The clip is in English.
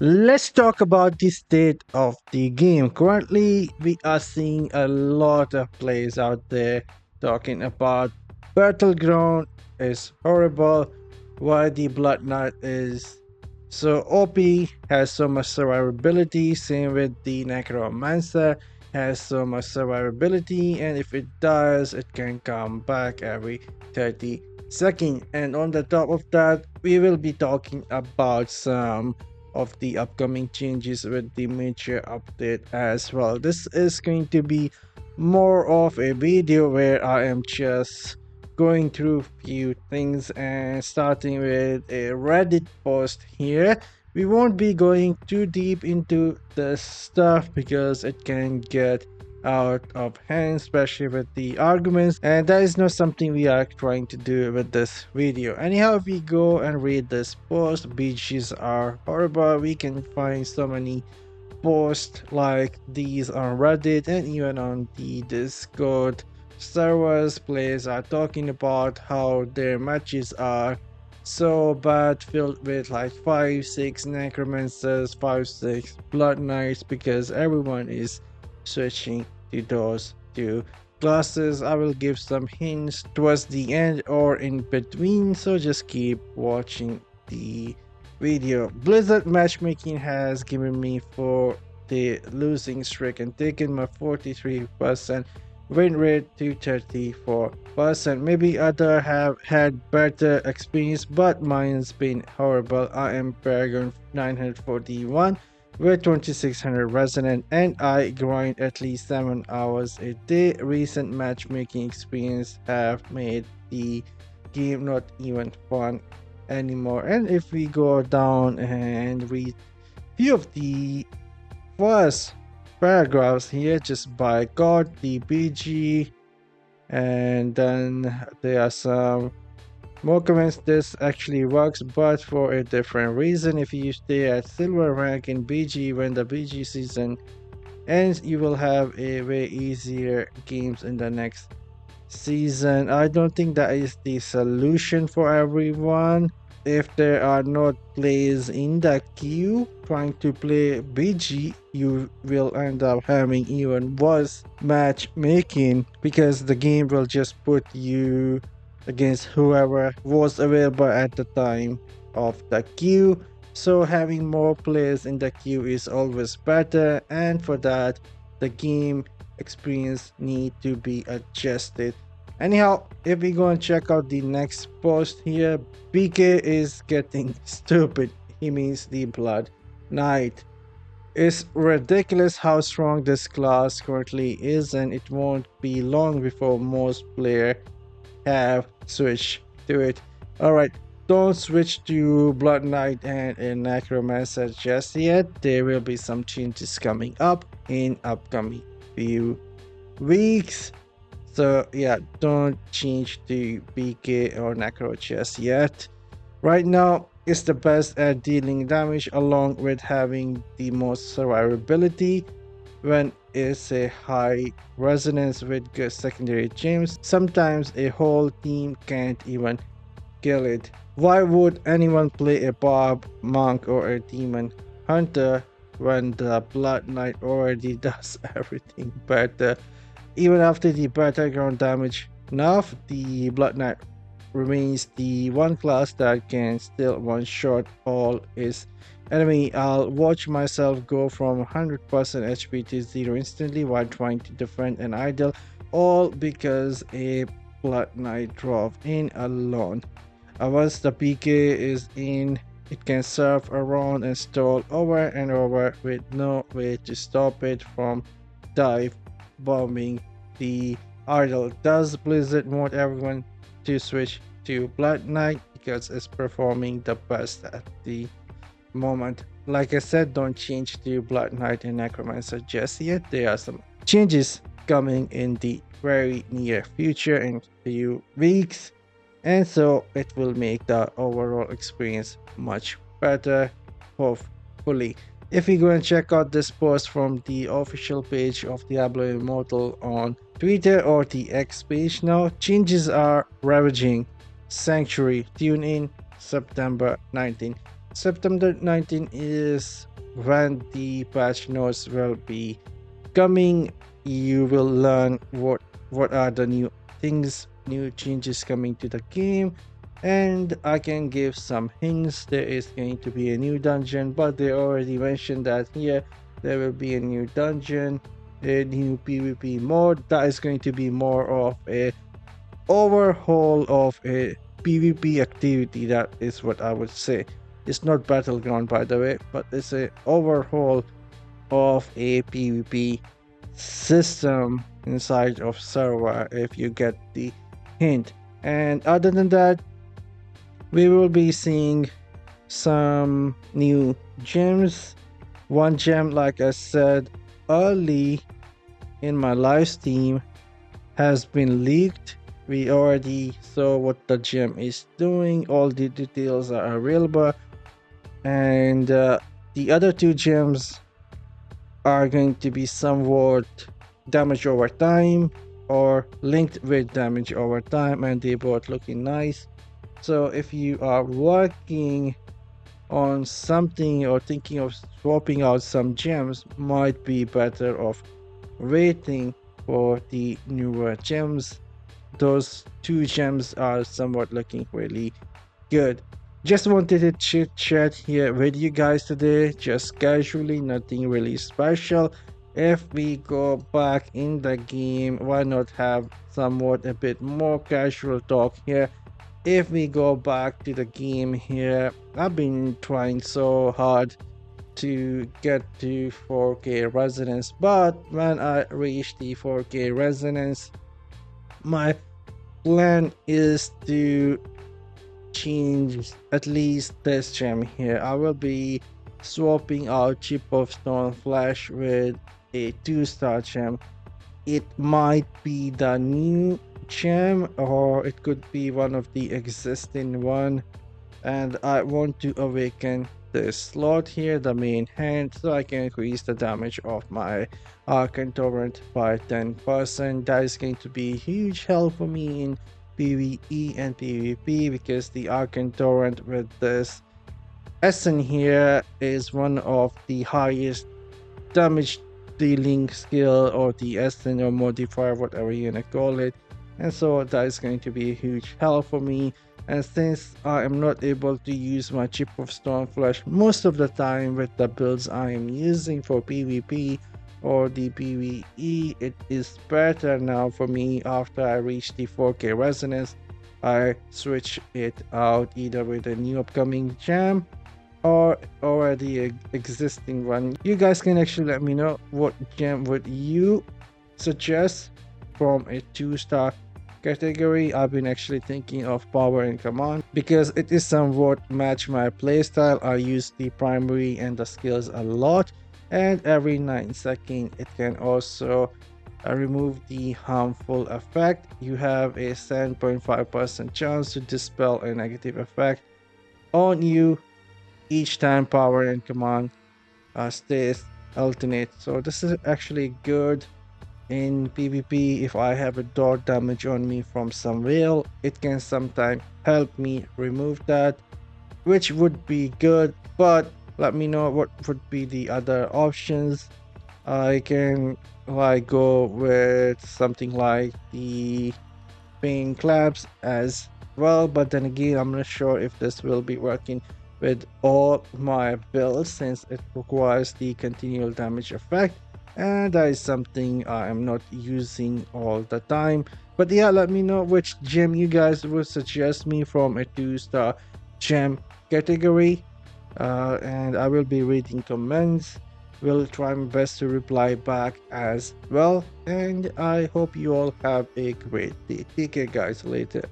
Let's talk about the state of the game. Currently, we are seeing a lot of players out there talking about Battleground is horrible, why the Blood Knight is so OP, has so much survivability, same with the Necromancer, has so much survivability, and if it dies, it can come back every 30 seconds. And on the top of that, we will be talking about some of the upcoming changes with the major update as well. This is going to be more of a video where I am just going through few things and starting with a Reddit post here. We won't be going too deep into the stuff because it can get out of hand, especially with the arguments, and that is not something we are trying to do with this video. Anyhow, if we go and read this post, beaches are horrible. We can find so many posts like these on Reddit and even on the Discord servers. Players are talking about how their matches are so bad, filled with like 5-6 necromancers, 5-6 blood knights, because everyone is switching to those two classes. I will give some hints towards the end or in between, so just keep watching the video. Blizzard Matchmaking has given me for the losing streak and taken my 43% win rate to 34%. Maybe other have had better experience, but mine's been horrible. I am Paragon 941 with 2600 resonant, and I grind at least 7 hours a day. Recent matchmaking experience have made the game not even fun anymore. And if we go down and read few of the first paragraphs here, just by God, the BG, and then there are some more comments. This actually works, but for a different reason. If you stay at silver rank in BG when the BG season ends, you will have a way easier games in the next season. I don't think that is the solution for everyone. If there are not players in the queue trying to play BG, you will end up having even worse matchmaking because the game will just put you against whoever was available at the time of the queue. So having more players in the queue is always better, and for that the game experience need to be adjusted. Anyhow, if we go and check out the next post here, PK is getting stupid. He means the Blood Knight. It's ridiculous how strong this class currently is, and it won't be long before most players have switched to it. Alright, don't switch to Blood Knight and a Necromancer just yet. There will be some changes coming up in upcoming few weeks. So yeah, don't change to PK or Necro just yet. Right now, it's the best at dealing damage along with having the most survivability. When it's a high resonance with good secondary gems, sometimes a whole team can't even kill it. Why would anyone play a Bob, Monk, or a Demon Hunter when the Blood Knight already does everything better? Even after the Battleground damage nerf, the Blood Knight remains the one class that can still one-shot all its enemy. I'll watch myself go from 100% HP to 0 instantly while trying to defend an idol, all because a Blood Knight drove in alone. Once the PK is in, it can surf around and stall over and over with no way to stop it from dive bombing the idol. Does Blizzard want everyone to switch to Blood Knight because it's performing the best at the moment? Like I said, don't change to Blood Knight and Necromancer just yet. There are some changes coming in the very near future in few weeks, and so it will make the overall experience much better, hopefully. If we go and check out this post from the official page of Diablo Immortal on Twitter or the X page now, changes are ravaging Sanctuary. Tune in September 19. September 19 is when the patch notes will be coming. You will learn what are the new things, new changes coming to the game, and I can give some hints. There is going to be a new dungeon, but they already mentioned that here there will be a new dungeon, a new PvP mode that is going to be more of a overhaul of a PvP activity. That is what I would say. It's not Battleground, by the way, but it's a overhaul of a PvP system inside of server, if you get the hint. And other than that, we will be seeing some new gems. One gem, like I said early in my live stream, has been leaked. We already saw what the gem is doing, all the details are available, and the other two gems are going to be somewhat damage over time or linked with damage over time, and they both looking nice. So if you are working on something or thinking of swapping out some gems, might be better off waiting for the newer gems. Those two gems are somewhat looking really good. Just wanted to chit chat here with you guys today, just casually, nothing really special. If we go back in the game, why not have somewhat a bit more casual talk here? If we go back to the game here, I've been trying so hard to get to 4K resonance, but when I reach the 4K resonance, my plan is to change at least this gem here. I will be swapping out Chip of Stone Flash with a 2-star gem. It might be the new gem or it could be one of the existing one, and I want to awaken this slot here, the main hand, so I can increase the damage of my Arcane Torrent by 10%. That is going to be huge help for me in PvE and PvP, because the Arcane Torrent with this Essen here is one of the highest damage dealing skill, or the Essen or modifier, whatever you gonna call it. And so that is going to be a huge help for me. And since I am not able to use my Chip of Stormflesh most of the time with the builds I am using for PvP or the PvE, it is better now for me after I reach the 4K resonance. I switch it out either with a new upcoming gem or already existing one. You guys can actually let me know what gem would you suggest from a 2-star category. I've been actually thinking of Power and Command because it is somewhat match my playstyle. I use the primary and the skills a lot, and every 9 seconds it can also remove the harmful effect. You have a 7.5% chance to dispel a negative effect on you each time Power and Command stays alternate. So this is actually good in PvP. If I have a dot damage on me from some whale, it can sometimes help me remove that, which would be good. But let me know what would be the other options. I can like go with something like the pain claps as well, but then again I'm not sure if this will be working with all my builds since it requires the continual damage effect, and that is something I am not using all the time. But yeah, let me know which gem you guys would suggest me from a 2-star gem category, and I will be reading comments. Will try my best to reply back as well, and I hope you all have a great day. Take care guys, later.